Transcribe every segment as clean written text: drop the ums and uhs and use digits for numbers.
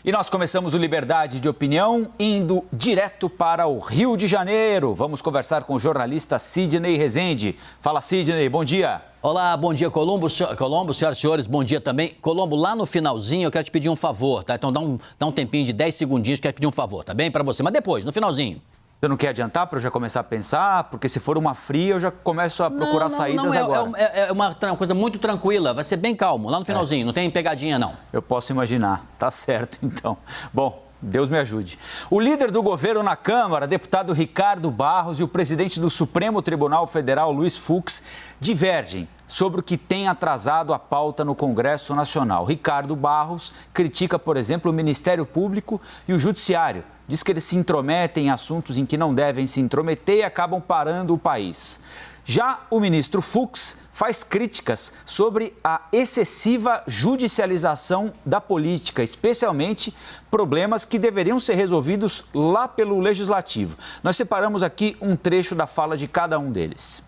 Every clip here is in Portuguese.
E nós começamos o Liberdade de Opinião indo direto para o Rio de Janeiro. Vamos conversar com o jornalista Sidney Rezende. Fala, Sidney, bom dia. Olá, bom dia, Colombo, senhoras e senhores, bom dia também. Colombo, lá no finalzinho eu quero te pedir um favor, tá? Então dá um tempinho de 10 segundinhos que eu quero pedir um favor, tá bem? Para você, mas depois, no finalzinho. Você não quer adiantar para eu já começar a pensar? Porque se for uma fria, eu já começo a procurar saídas agora. É uma coisa muito tranquila, vai ser bem calmo, lá no finalzinho, não tem pegadinha não. Eu posso imaginar, tá certo então. Bom, Deus me ajude. O líder do governo na Câmara, deputado Ricardo Barros, e o presidente do Supremo Tribunal Federal, Luiz Fux, divergem sobre o que tem atrasado a pauta no Congresso Nacional. Ricardo Barros critica, por exemplo, o Ministério Público e o Judiciário. Diz que eles se intrometem em assuntos em que não devem se intrometer e acabam parando o país. Já o ministro Fux faz críticas sobre a excessiva judicialização da política, especialmente problemas que deveriam ser resolvidos lá pelo Legislativo. Nós separamos aqui um trecho da fala de cada um deles.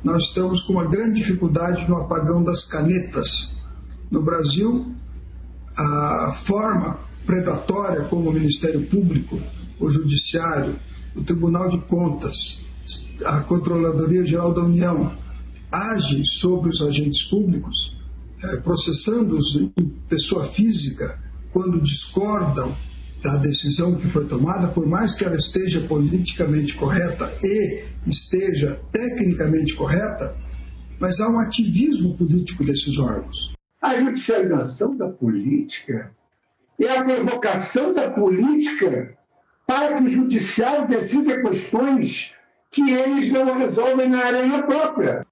Nós estamos com uma grande dificuldade no apagão das canetas. No Brasil, a forma predatória como o Ministério Público, o Judiciário, o Tribunal de Contas, a Controladoria Geral da União agem sobre os agentes públicos, processando-os em pessoa física quando discordam da decisão que foi tomada, por mais que ela esteja politicamente correta e esteja tecnicamente correta, mas há um ativismo político desses órgãos. A judicialização da política é a provocação da política para que o judiciário decida questões que eles não resolvem na arena própria.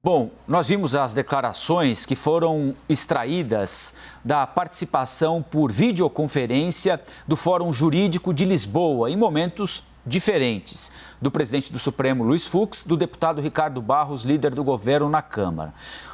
Bom, nós vimos as declarações que foram extraídas da participação por videoconferência do Fórum Jurídico de Lisboa, em momentos diferentes, do presidente do Supremo, Luiz Fux, do deputado Ricardo Barros, líder do governo na Câmara.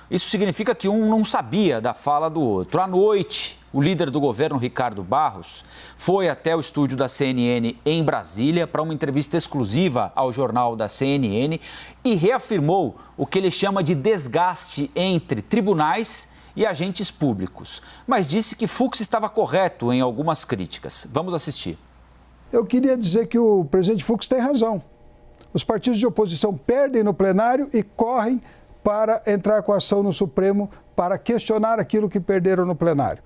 Isso significa que um não sabia da fala do outro. À noite, o líder do governo, Ricardo Barros, foi até o estúdio da CNN em Brasília para uma entrevista exclusiva ao jornal da CNN e reafirmou o que ele chama de desgaste entre tribunais e agentes públicos. Mas disse que Fux estava correto em algumas críticas. Vamos assistir. Eu queria dizer que o presidente Fux tem razão. Os partidos de oposição perdem no plenário e correm para entrar com ação no Supremo para questionar aquilo que perderam no plenário.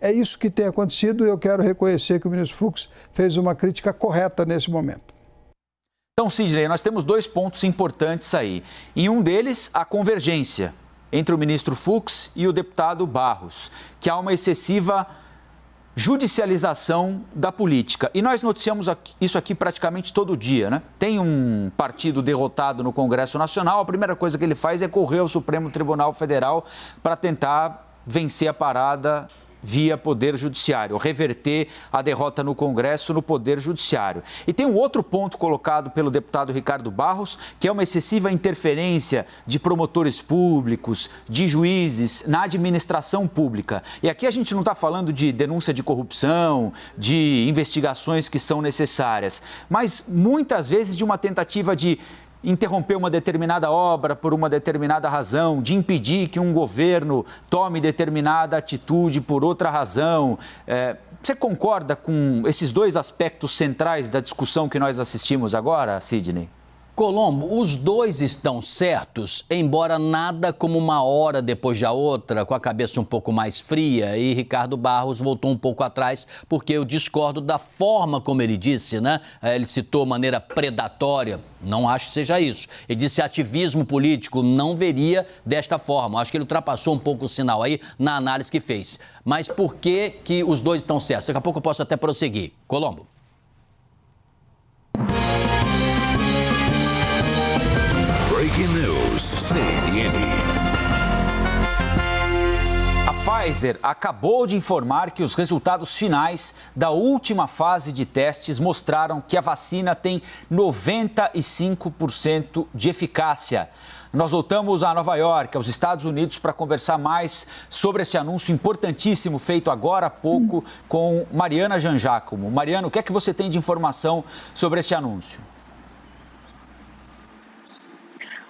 É isso que tem acontecido e eu quero reconhecer que o ministro Fux fez uma crítica correta nesse momento. Então, Sidney, nós temos dois pontos importantes aí. E um deles, a convergência entre o ministro Fux e o deputado Barros, que há uma excessiva judicialização da política. E nós noticiamos isso aqui praticamente todo dia, né? Tem um partido derrotado no Congresso Nacional, a primeira coisa que ele faz é correr ao Supremo Tribunal Federal para tentar vencer a parada via Poder Judiciário, reverter a derrota no Congresso no Poder Judiciário. E tem um outro ponto colocado pelo deputado Ricardo Barros, que é uma excessiva interferência de promotores públicos, de juízes na administração pública. E aqui a gente não está falando de denúncia de corrupção, de investigações que são necessárias, mas muitas vezes de uma tentativa de interromper uma determinada obra por uma determinada razão, de impedir que um governo tome determinada atitude por outra razão. Você concorda com esses dois aspectos centrais da discussão que nós assistimos agora, Sidney? Colombo, os dois estão certos, embora nada como uma hora depois da outra, com a cabeça um pouco mais fria, e Ricardo Barros voltou um pouco atrás, porque eu discordo da forma como ele disse, né? Ele citou maneira predatória, não acho que seja isso. Ele disse ativismo político, não veria desta forma. Acho que ele ultrapassou um pouco o sinal aí na análise que fez. Mas por que os dois estão certos? Daqui a pouco eu posso até prosseguir. Colombo. Breaking News, CNN. A Pfizer acabou de informar que os resultados finais da última fase de testes mostraram que a vacina tem 95% de eficácia. Nós voltamos a Nova York, aos Estados Unidos, para conversar mais sobre este anúncio importantíssimo feito agora há pouco com Mariana Jangiacomo. Mariana, o que é que você tem de informação sobre este anúncio?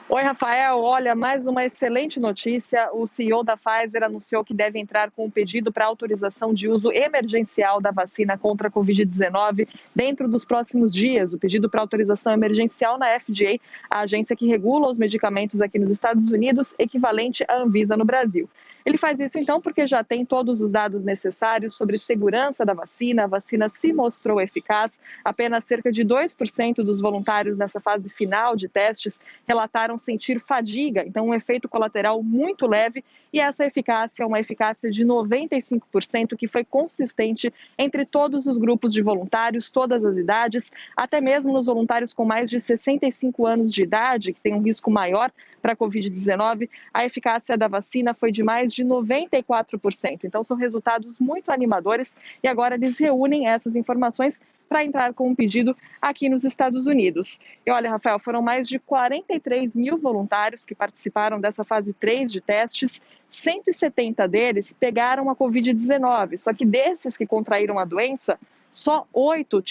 Oi, Rafael. Olha, mais uma excelente notícia. O CEO da Pfizer anunciou que deve entrar com um pedido para autorização de uso emergencial da vacina contra a Covid-19 dentro dos próximos dias. O pedido para autorização emergencial na FDA, a agência que regula os medicamentos aqui nos Estados Unidos, equivalente à Anvisa no Brasil. Ele faz isso, então, porque já tem todos os dados necessários sobre segurança da vacina. A vacina se mostrou eficaz. Apenas cerca de 2% dos voluntários nessa fase final de testes relataram sentir fadiga, então um efeito colateral muito leve, e essa eficácia é uma eficácia de 95%, que foi consistente entre todos os grupos de voluntários, todas as idades, até mesmo nos voluntários com mais de 65 anos de idade, que têm um risco maior para a Covid-19, a eficácia da vacina foi de mais de 94%. Então são resultados muito animadores e agora eles reúnem essas informações para entrar com um pedido aqui nos Estados Unidos. E olha, Rafael, foram mais de 43 mil voluntários que participaram dessa fase 3 de testes. 170 deles pegaram a Covid-19, só que desses que contraíram a doença, só 8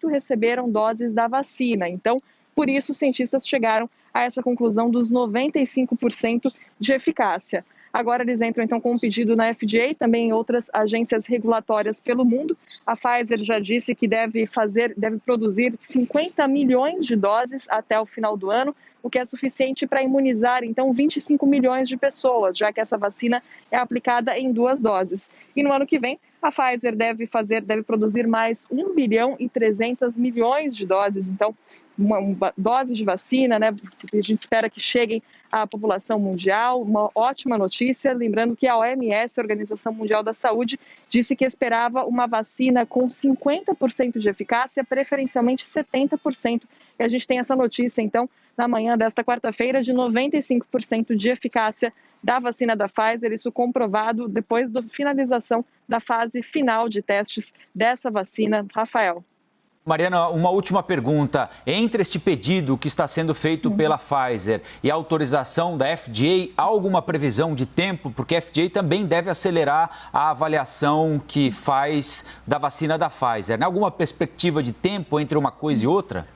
receberam doses da vacina. Então, por isso, os cientistas chegaram a essa conclusão dos 95% de eficácia. Agora eles entram então com um pedido na FDA, também em outras agências regulatórias pelo mundo. A Pfizer já disse que deve produzir 50 milhões de doses até o final do ano, o que é suficiente para imunizar então 25 milhões de pessoas, já que essa vacina é aplicada em 2 doses. E no ano que vem, a Pfizer deve produzir mais 1 bilhão e 300 milhões de doses. Então, uma dose de vacina, né, que a gente espera que cheguem à população mundial. Uma ótima notícia, lembrando que a OMS, a Organização Mundial da Saúde, disse que esperava uma vacina com 50% de eficácia, preferencialmente 70%. E a gente tem essa notícia, então, na manhã desta quarta-feira, de 95% de eficácia da vacina da Pfizer, isso comprovado depois da finalização da fase final de testes dessa vacina. Rafael. Mariana, uma última pergunta. Entre este pedido que está sendo feito pela Pfizer e a autorização da FDA, há alguma previsão de tempo? Porque a FDA também deve acelerar a avaliação que faz da vacina da Pfizer. Há alguma perspectiva de tempo entre uma coisa e outra?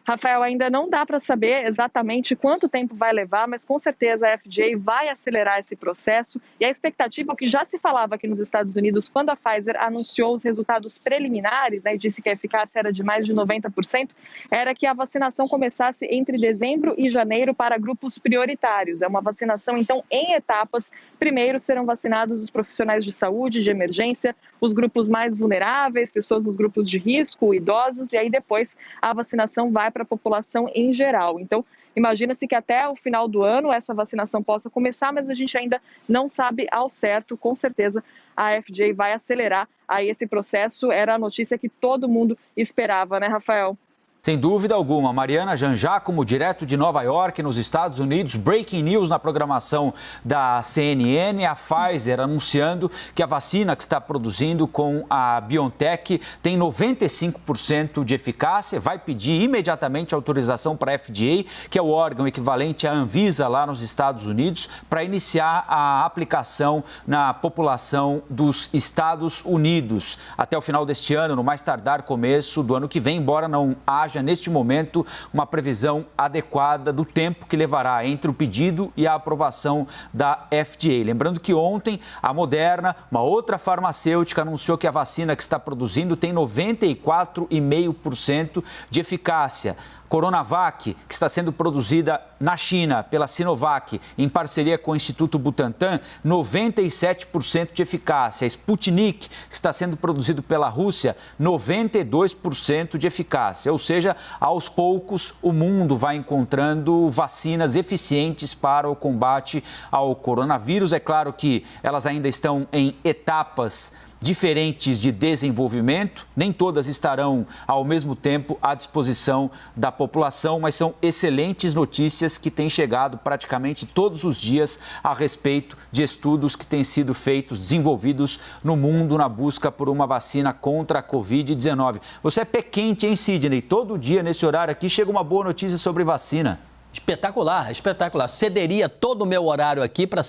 Rafael, ainda não dá para saber exatamente quanto tempo vai levar, mas com certeza a FDA vai acelerar esse processo. E a expectativa, o que já se falava aqui nos Estados Unidos, quando a Pfizer anunciou os resultados preliminares, né, e disse que a eficácia era de mais de 90%, era que a vacinação começasse entre dezembro e janeiro para grupos prioritários. É uma vacinação, então, em etapas. Primeiro serão vacinados os profissionais de saúde, de emergência, os grupos mais vulneráveis, pessoas nos grupos de risco, idosos, e aí depois a vacinação vai para a população em geral. Então, imagina-se que até o final do ano essa vacinação possa começar, mas a gente ainda não sabe ao certo. Com certeza a FDA vai acelerar aí esse processo. Era a notícia que todo mundo esperava, né, Rafael? Sem dúvida alguma. Mariana Janjacomo, direto de Nova York, nos Estados Unidos. Breaking news na programação da CNN. A Pfizer anunciando que a vacina que está produzindo com a BioNTech tem 95% de eficácia. Vai pedir imediatamente autorização para a FDA, que é o órgão equivalente à Anvisa lá nos Estados Unidos, para iniciar a aplicação na população dos Estados Unidos. Até o final deste ano, no mais tardar começo do ano que vem, embora não haja neste momento uma previsão adequada do tempo que levará entre o pedido e a aprovação da FDA. Lembrando que ontem a Moderna, uma outra farmacêutica, anunciou que a vacina que está produzindo tem 94,5% de eficácia. Coronavac, que está sendo produzida na China pela Sinovac, em parceria com o Instituto Butantan, 97% de eficácia. Sputnik, que está sendo produzido pela Rússia, 92% de eficácia. Ou seja, aos poucos o mundo vai encontrando vacinas eficientes para o combate ao coronavírus. É claro que elas ainda estão em etapas diferentes de desenvolvimento, nem todas estarão ao mesmo tempo à disposição da população, mas são excelentes notícias que têm chegado praticamente todos os dias a respeito de estudos que têm sido feitos, desenvolvidos no mundo na busca por uma vacina contra a Covid-19. Você é pé quente, hein, Sidney? Todo dia nesse horário aqui chega uma boa notícia sobre vacina. Espetacular, espetacular. Cederia todo o meu horário aqui para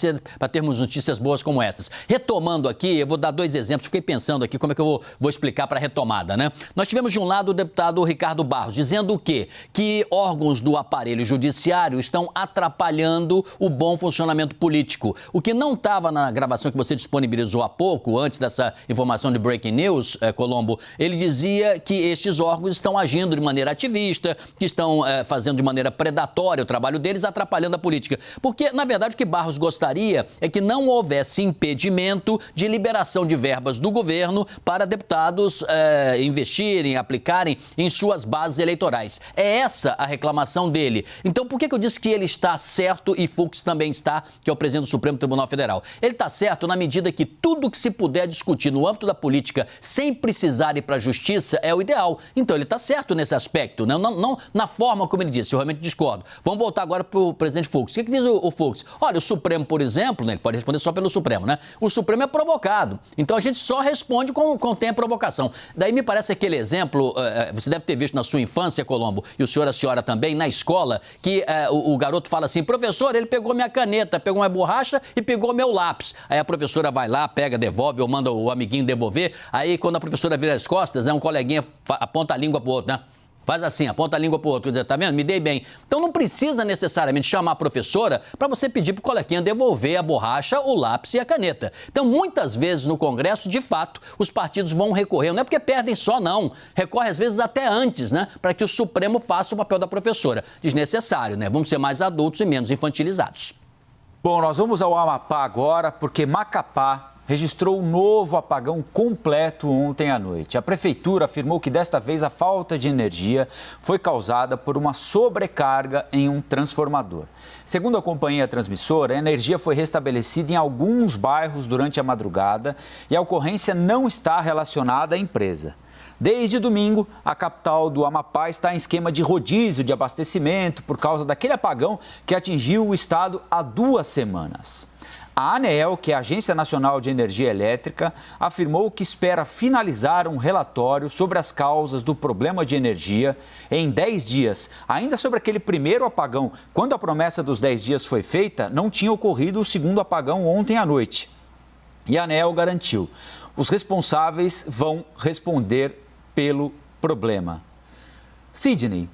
termos notícias boas como essas. Retomando aqui, eu vou dar 2 exemplos. Fiquei pensando aqui como é que eu vou explicar para a retomada, né? Nós tivemos de um lado o deputado Ricardo Barros dizendo o quê? Que órgãos do aparelho judiciário estão atrapalhando o bom funcionamento político. O que não estava na gravação que você disponibilizou há pouco, antes dessa informação de Breaking News, Colombo, ele dizia que estes órgãos estão agindo de maneira ativista, que estão fazendo de maneira predatória o trabalho deles, atrapalhando a política. Porque, na verdade, o que Barros gostaria é que não houvesse impedimento de liberação de verbas do governo para deputados investirem, aplicarem em suas bases eleitorais. É essa a reclamação dele. Então, por que eu disse que ele está certo e Fux também está, que é o presidente do Supremo Tribunal Federal? Ele está certo na medida que tudo que se puder discutir no âmbito da política sem precisar ir para a justiça é o ideal. Então, ele está certo nesse aspecto, né? Não na forma como ele disse, eu realmente discordo. Vamos voltar agora para o presidente Fux. O que diz o Fux? Olha, o Supremo, por exemplo, né, ele pode responder só pelo Supremo, né? O Supremo é provocado. Então a gente só responde quando tem a provocação. Daí me parece aquele exemplo, você deve ter visto na sua infância, Colombo, e o senhor, a senhora também, na escola, que o garoto fala assim, professor, ele pegou minha caneta, pegou minha borracha e pegou meu lápis. Aí a professora vai lá, pega, devolve, ou manda o amiguinho devolver. Aí quando a professora vira as costas, um coleguinha aponta a língua pro outro, né? Faz assim, aponta a língua pro outro, quer dizer, tá vendo? Me dei bem. Então não precisa necessariamente chamar a professora para você pedir pro coleguinha devolver a borracha, o lápis e a caneta. Então muitas vezes no Congresso, de fato, os partidos vão recorrer, não é porque perdem só não, recorre às vezes até antes, né? Para que o Supremo faça o papel da professora. Desnecessário, né? Vamos ser mais adultos e menos infantilizados. Bom, nós vamos ao Amapá agora, porque Macapá registrou um novo apagão completo ontem à noite. A prefeitura afirmou que desta vez a falta de energia foi causada por uma sobrecarga em um transformador. Segundo a companhia transmissora, a energia foi restabelecida em alguns bairros durante a madrugada e a ocorrência não está relacionada à empresa. Desde domingo, a capital do Amapá está em esquema de rodízio de abastecimento por causa daquele apagão que atingiu o estado há 2 semanas. A ANEEL, que é a Agência Nacional de Energia Elétrica, afirmou que espera finalizar um relatório sobre as causas do problema de energia em 10 dias. Ainda sobre aquele primeiro apagão, quando a promessa dos 10 dias foi feita, não tinha ocorrido o segundo apagão ontem à noite. E a ANEEL garantiu: os responsáveis vão responder pelo problema. Sidney,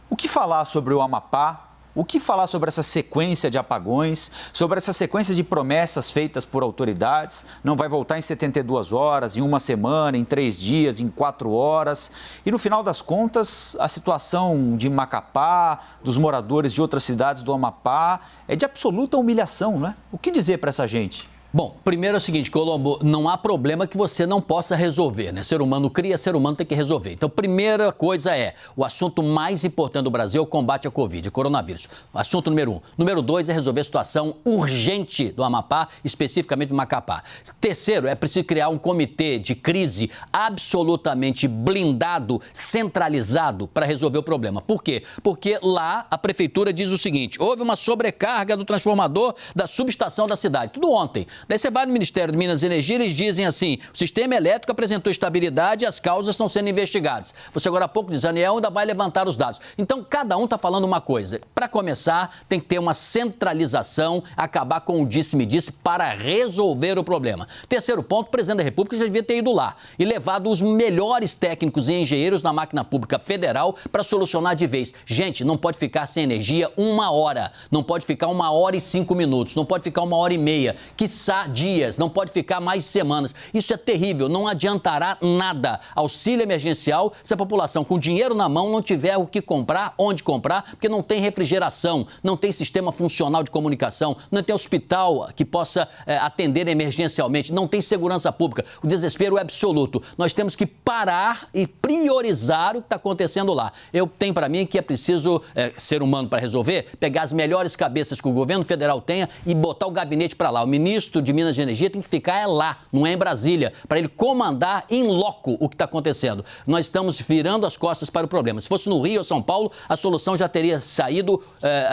o que falar sobre o Amapá? O que falar sobre essa sequência de apagões, sobre essa sequência de promessas feitas por autoridades? Não vai voltar em 72 horas, em 1 semana, em 3 dias, em 4 horas. E no final das contas, a situação de Macapá, dos moradores de outras cidades do Amapá, é de absoluta humilhação, não é? O que dizer para essa gente? Bom, primeiro é o seguinte, Colombo, não há problema que você não possa resolver, né? Ser humano cria, ser humano tem que resolver. Então, primeira coisa o assunto mais importante do Brasil é o combate à Covid, ao coronavírus. Assunto número 1. Número 2 é resolver a situação urgente do Amapá, especificamente do Macapá. Terceiro, é preciso criar um comitê de crise absolutamente blindado, centralizado para resolver o problema. Por quê? Porque lá a prefeitura diz o seguinte: houve uma sobrecarga do transformador da subestação da cidade. Tudo ontem. Daí você vai no Ministério de Minas e Energia, eles dizem assim: o sistema elétrico apresentou estabilidade e as causas estão sendo investigadas. Você agora há pouco diz, a ANEEL ainda vai levantar os dados. Então, cada um está falando uma coisa. Para começar, tem que ter uma centralização, acabar com o disse-me-disse para resolver o problema. Terceiro ponto, o presidente da República já devia ter ido lá e levado os melhores técnicos e engenheiros da máquina pública federal para solucionar de vez. Gente, não pode ficar sem energia 1 hora, não pode ficar 1 hora e 5 minutos, não pode ficar 1 hora e meia, quiçá dias, não pode ficar mais semanas. Isso é terrível, não adiantará nada. Auxílio emergencial se a população com dinheiro na mão não tiver o que comprar, onde comprar, porque não tem refrigeração, não tem sistema funcional de comunicação, não tem hospital que possa atender emergencialmente, não tem segurança pública. O desespero é absoluto. Nós temos que parar e priorizar o que está acontecendo lá. Eu tenho para mim que é preciso, ser humano para resolver, pegar as melhores cabeças que o governo federal tenha e botar o gabinete para lá. O ministro de Minas e Energia tem que ficar lá, não é em Brasília, para ele comandar em loco o que está acontecendo. Nós estamos virando as costas para o problema. Se fosse no Rio ou São Paulo, a solução já teria saído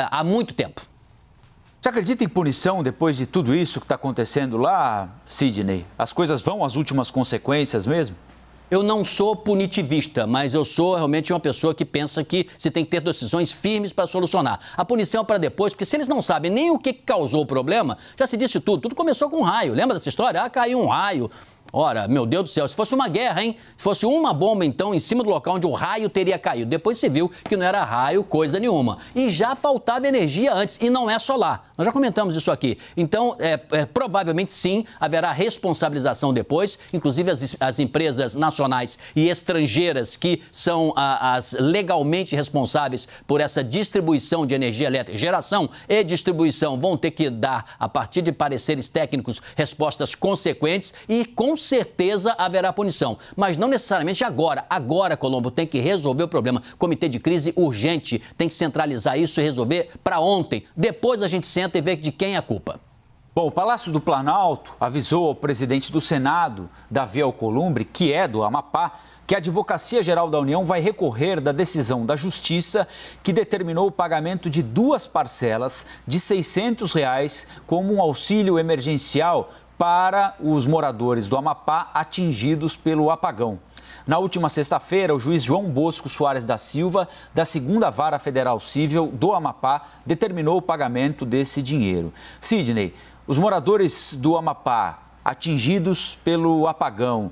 há muito tempo. Você acredita em punição depois de tudo isso que está acontecendo lá, Sidney? As coisas vão às últimas consequências mesmo? Eu não sou punitivista, mas eu sou realmente uma pessoa que pensa que se tem que ter decisões firmes para solucionar. A punição para depois, porque se eles não sabem nem o que causou o problema, já se disse tudo. Tudo começou com um raio. Lembra dessa história? Ah, caiu um raio. Ora, meu Deus do céu, se fosse uma guerra, hein? Se fosse uma bomba, então, em cima do local onde o raio teria caído. Depois se viu que não era raio coisa nenhuma. E já faltava energia antes, e não é solar. Nós já comentamos isso aqui. Então, provavelmente sim, haverá responsabilização depois, inclusive as empresas nacionais e estrangeiras que são as legalmente responsáveis por essa distribuição de energia elétrica, geração e distribuição, vão ter que dar, a partir de pareceres técnicos, respostas consequentes e, com certeza, haverá punição. Mas não necessariamente agora. Agora, Colombo, tem que resolver o problema. Comitê de crise urgente, tem que centralizar isso e resolver para ontem. Depois a gente senta e vê de quem é a culpa. Bom, o Palácio do Planalto avisou ao presidente do Senado, Davi Alcolumbre, que é do Amapá, que a Advocacia Geral da União vai recorrer da decisão da Justiça que determinou o pagamento de 2 parcelas de R$ 600 como um auxílio emergencial para os moradores do Amapá atingidos pelo apagão. Na última sexta-feira, o juiz João Bosco Soares da Silva, da 2ª Vara Federal Cível do Amapá, determinou o pagamento desse dinheiro. Sidney, os moradores do Amapá atingidos pelo apagão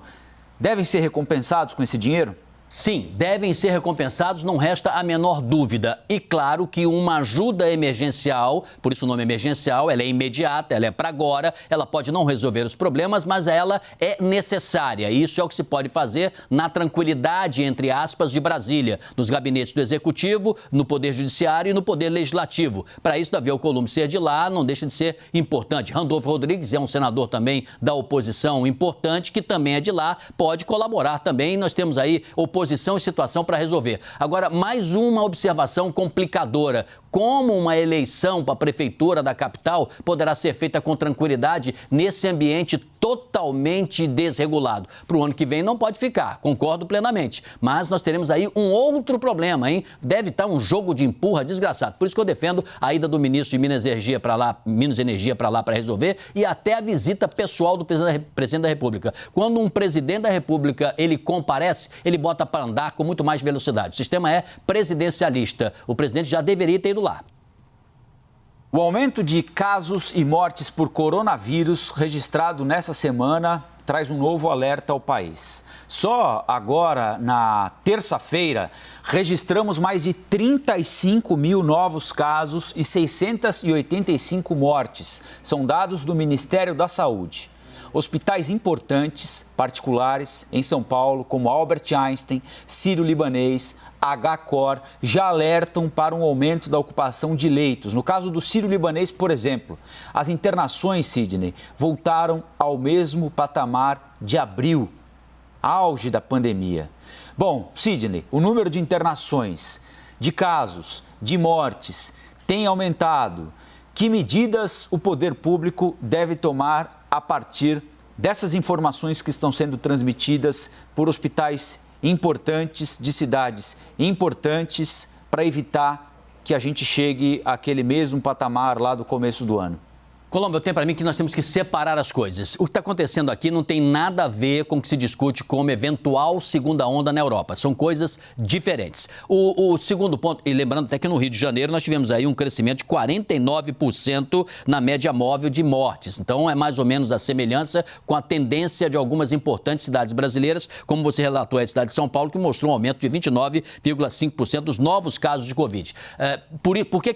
devem ser recompensados com esse dinheiro? Sim, devem ser recompensados, não resta a menor dúvida. E claro que uma ajuda emergencial, por isso o nome emergencial, ela é imediata, ela é para agora, ela pode não resolver os problemas, mas ela é necessária. Isso é o que se pode fazer na tranquilidade, entre aspas, de Brasília, nos gabinetes do Executivo, no Poder Judiciário e no Poder Legislativo. Para isso, Davi Alcolumbre ser de lá não deixa de ser importante. Randolfo Rodrigues é um senador também da oposição importante, que também é de lá, pode colaborar também. Nós temos aí oposição e situação para resolver. Agora, mais uma observação complicadora. Como uma eleição para a prefeitura da capital poderá ser feita com tranquilidade nesse ambiente totalmente desregulado? Para o ano que vem não pode ficar, concordo plenamente. Mas nós teremos aí um outro problema, hein? Deve estar um jogo de empurra desgraçado. Por isso que eu defendo a ida do ministro de Minas Energia para lá para resolver e até a visita pessoal do presidente da República. Quando um presidente da República ele comparece, ele bota para andar com muito mais velocidade. O sistema é presidencialista. O presidente já deveria ter ido lá. O aumento de casos e mortes por coronavírus registrado nessa semana traz um novo alerta ao país. Só agora, na terça-feira, registramos mais de 35 mil novos casos e 685 mortes. São dados do Ministério da Saúde. Hospitais importantes, particulares, em São Paulo, como Albert Einstein, Sírio-Libanês, HCOR, já alertam para um aumento da ocupação de leitos. No caso do Sírio-Libanês, por exemplo, as internações, Sidney, voltaram ao mesmo patamar de abril, auge da pandemia. Bom, Sidney, o número de internações, de casos, de mortes tem aumentado. Que medidas o poder público deve tomar a partir dessas informações que estão sendo transmitidas por hospitais importantes, de cidades importantes, para evitar que a gente chegue àquele mesmo patamar lá do começo do ano? Colombo, eu tenho para mim que nós temos que separar as coisas. O que está acontecendo aqui não tem nada a ver com o que se discute como eventual segunda onda na Europa. São coisas diferentes. O segundo ponto, e lembrando até que no Rio de Janeiro nós tivemos aí um crescimento de 49% na média móvel de mortes. Então é mais ou menos a semelhança com a tendência de algumas importantes cidades brasileiras, como você relatou, a cidade de São Paulo, que mostrou um aumento de 29,5% dos novos casos de Covid. Por que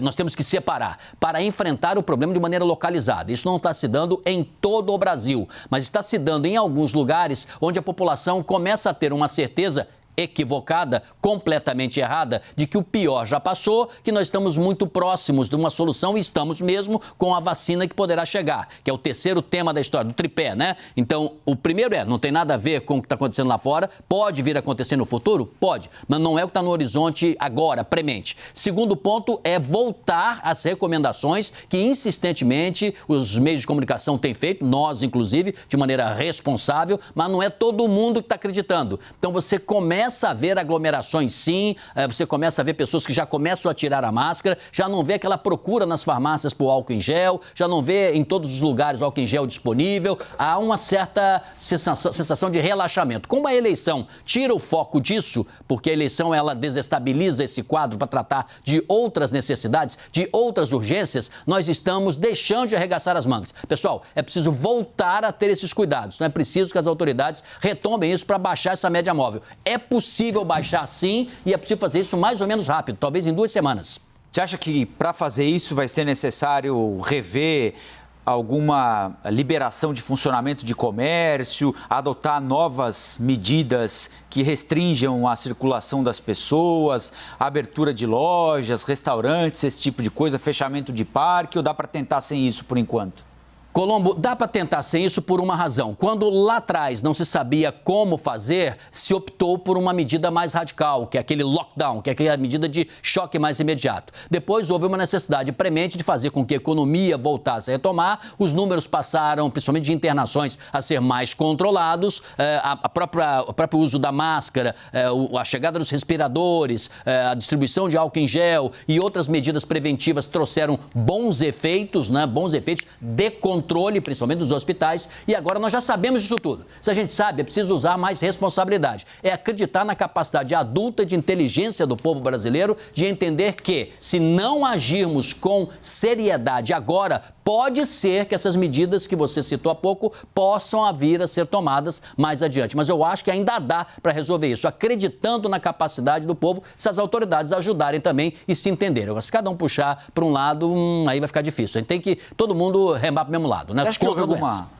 nós temos que separar? Para enfrentar o problema de maneira localizada. Isso não está se dando em todo o Brasil, mas está se dando em alguns lugares onde a população começa a ter uma certeza equivocada, completamente errada, de que o pior já passou, que nós estamos muito próximos de uma solução e estamos mesmo com a vacina que poderá chegar, que é o terceiro tema da história, do tripé, né? Então, o primeiro não tem nada a ver com o que está acontecendo lá fora, pode vir a acontecer no futuro? Pode, mas não é o que está no horizonte agora, premente. Segundo ponto é voltar às recomendações que insistentemente os meios de comunicação têm feito, nós inclusive, de maneira responsável, mas não é todo mundo que está acreditando. Então, você começa começa a ver aglomerações sim, você começa a ver pessoas que já começam a tirar a máscara, já não vê aquela procura nas farmácias por álcool em gel, já não vê em todos os lugares o álcool em gel disponível, há uma certa sensação de relaxamento. Como a eleição tira o foco disso, porque a eleição ela desestabiliza esse quadro para tratar de outras necessidades, de outras urgências, nós estamos deixando de arregaçar as mangas. Pessoal, é preciso voltar a ter esses cuidados, não é preciso que as autoridades retomem isso para baixar essa média móvel. É possível baixar sim e é possível fazer isso mais ou menos rápido, talvez em 2 semanas. Você acha que para fazer isso vai ser necessário rever alguma liberação de funcionamento de comércio, adotar novas medidas que restringam a circulação das pessoas, abertura de lojas, restaurantes, esse tipo de coisa, fechamento de parque, ou dá para tentar sem isso por enquanto? Colombo, dá para tentar sem isso por uma razão. Quando lá atrás não se sabia como fazer, se optou por uma medida mais radical, que é aquele lockdown, que é aquela medida de choque mais imediato. Depois houve uma necessidade premente de fazer com que a economia voltasse a retomar, os números passaram, principalmente de internações, a ser mais controlados, o próprio uso da máscara, a chegada dos respiradores, a distribuição de álcool em gel e outras medidas preventivas trouxeram bons efeitos, né? Bons efeitos de controle, principalmente dos hospitais, e agora nós já sabemos disso tudo. Se a gente sabe, é preciso usar mais responsabilidade. É acreditar na capacidade adulta de inteligência do povo brasileiro de entender que, se não agirmos com seriedade agora, pode ser que essas medidas que você citou há pouco possam vir a ser tomadas mais adiante. Mas eu acho que ainda dá para resolver isso, acreditando na capacidade do povo, se as autoridades ajudarem também e se entenderem. Se cada um puxar para um lado, aí vai ficar difícil. A gente tem que todo mundo remar para o mesmo lado, né? Acho que houve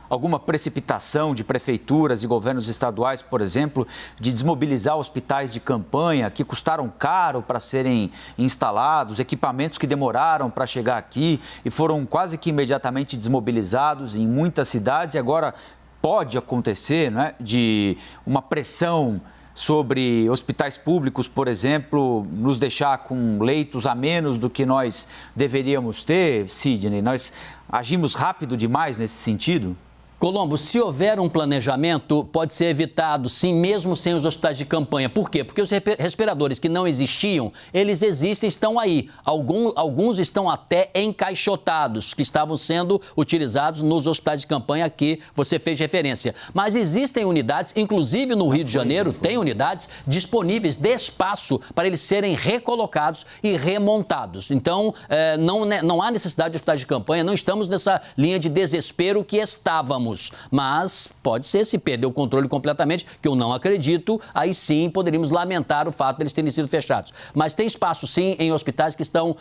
alguma precipitação de prefeituras e governos estaduais, por exemplo, de desmobilizar hospitais de campanha que custaram caro para serem instalados, equipamentos que demoraram para chegar aqui e foram quase que imediatamente desmobilizados em muitas cidades, e agora pode acontecer, né, de uma pressão sobre hospitais públicos, por exemplo, nos deixar com leitos a menos do que nós deveríamos ter, Sidney? Nós agimos rápido demais nesse sentido? Colombo, se houver um planejamento, pode ser evitado, sim, mesmo sem os hospitais de campanha. Por quê? Porque os respiradores que não existiam, eles existem, estão aí. Alguns estão até encaixotados, que estavam sendo utilizados nos hospitais de campanha a que você fez referência. Mas existem unidades, inclusive no Rio de Janeiro, tem unidades disponíveis de espaço para eles serem recolocados e remontados. Então, não há necessidade de hospitais de campanha, não estamos nessa linha de desespero que estávamos. Mas pode ser, se perder o controle completamente, que eu não acredito, aí sim poderíamos lamentar o fato de eles terem sido fechados. Mas tem espaço sim em hospitais que estão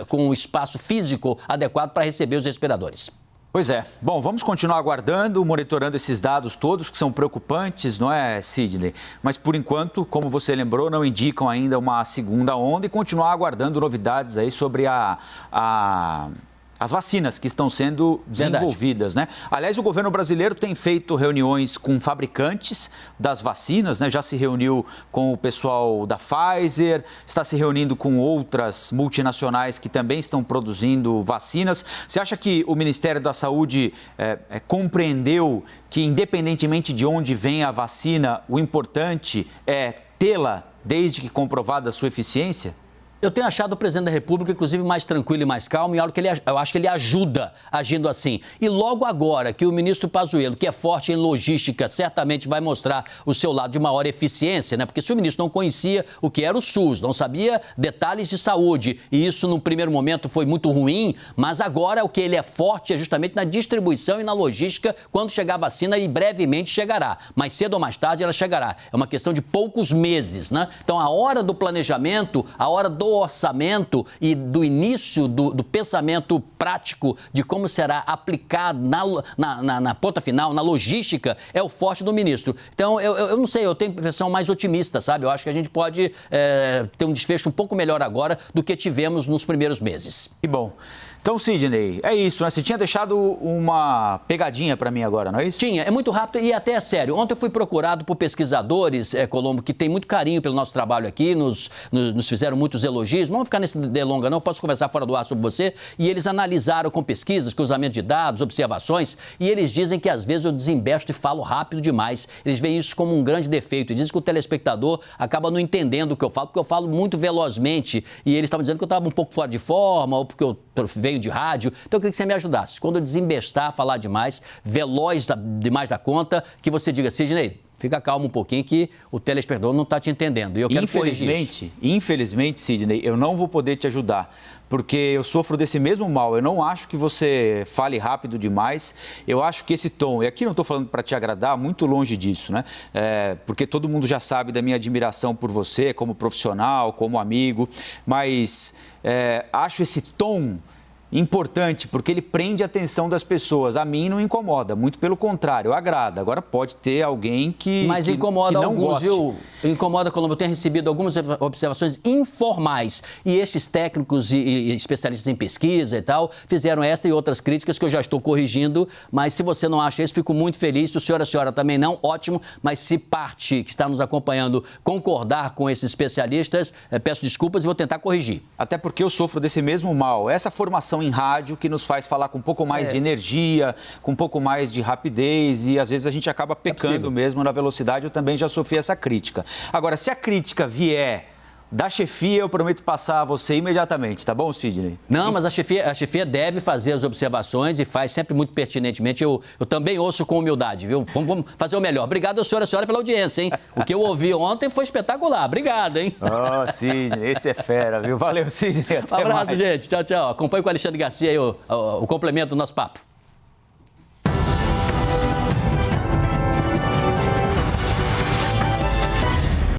com o espaço físico adequado para receber os respiradores. Pois é. Bom, vamos continuar aguardando, monitorando esses dados todos que são preocupantes, não é, Sidney? Mas, por enquanto, como você lembrou, não indicam ainda uma segunda onda e continuar aguardando novidades aí sobre as vacinas que estão sendo desenvolvidas, né? Aliás, o governo brasileiro tem feito reuniões com fabricantes das vacinas, né? Já se reuniu com o pessoal da Pfizer, está se reunindo com outras multinacionais que também estão produzindo vacinas. Você acha que o Ministério da Saúde compreendeu que, independentemente de onde vem a vacina, o importante é tê-la desde que comprovada a sua eficiência? Eu tenho achado o presidente da República, inclusive, mais tranquilo e mais calmo, e eu acho que ele ajuda agindo assim. E logo agora que o ministro Pazuello, que é forte em logística, certamente vai mostrar o seu lado de maior eficiência, né? Porque se o ministro não conhecia o que era o SUS, não sabia detalhes de saúde, e isso no primeiro momento foi muito ruim, mas agora o que ele é forte é justamente na distribuição e na logística quando chegar a vacina, e brevemente chegará. Mais cedo ou mais tarde ela chegará. É uma questão de poucos meses, né? Então, a hora do planejamento, a hora do orçamento e do início do pensamento prático de como será aplicado na ponta final, na logística, é o forte do ministro. Então, eu não sei, eu tenho a impressão mais otimista, sabe? Eu acho que a gente pode ter um desfecho um pouco melhor agora do que tivemos nos primeiros meses. E bom, Então, Sidney, é isso, né? Você tinha deixado uma pegadinha para mim agora, não é isso? Tinha, é muito rápido e até é sério. Ontem eu fui procurado por pesquisadores, Colombo, que tem muito carinho pelo nosso trabalho aqui, nos fizeram muitos elogios. Não vamos ficar nesse delonga, não, posso conversar fora do ar sobre você. E eles analisaram com pesquisas, cruzamento de dados, observações, e eles dizem que às vezes eu desembesto e falo rápido demais. Eles veem isso como um grande defeito e dizem que o telespectador acaba não entendendo o que eu falo, porque eu falo muito velozmente. E eles estavam dizendo que eu estava um pouco fora de forma, ou porque eu venho de rádio. Então eu queria que você me ajudasse. Quando eu desembestar, falar demais, veloz demais da conta, que você diga, Sidney, fica calmo um pouquinho que o telespectador não está te entendendo. E eu quero corrigir isso. Infelizmente, Sidney, eu não vou poder te ajudar, porque eu sofro desse mesmo mal. Eu não acho que você fale rápido demais. Eu acho que esse tom, e aqui não estou falando para te agradar, muito longe disso, né? Porque todo mundo já sabe da minha admiração por você, como profissional, como amigo, mas acho esse tom importante, porque ele prende a atenção das pessoas. A mim não incomoda, muito pelo contrário, agrada. Agora pode ter alguém que Mas incomoda que não alguns, goste. viu? Incomoda, Colombo. Eu tenho recebido algumas observações informais. E estes técnicos e especialistas em pesquisa e tal fizeram esta e outras críticas que eu já estou corrigindo. Mas se você não acha isso, fico muito feliz. Se o senhor e a senhora também não, ótimo. Mas se parte que está nos acompanhando concordar com esses especialistas, peço desculpas e vou tentar corrigir. Até porque eu sofro desse mesmo mal. Essa formação em rádio que nos faz falar com um pouco mais de energia, com um pouco mais de rapidez e às vezes a gente acaba pecando mesmo na velocidade. Eu também já sofri essa crítica. Agora, se a crítica vier da chefia, eu prometo passar a você imediatamente, tá bom, Sidney? Não, mas a chefia deve fazer as observações e faz sempre muito pertinentemente. Eu também ouço com humildade, viu? Vamos fazer o melhor. Obrigado, senhora, pela audiência, hein? O que eu ouvi ontem foi espetacular. Obrigado, hein? Oh, Sidney, esse é fera, viu? Valeu, Sidney. Até Um abraço, mais. gente. Tchau, tchau. Acompanhe com o Alexandre Garcia aí o complemento do nosso papo.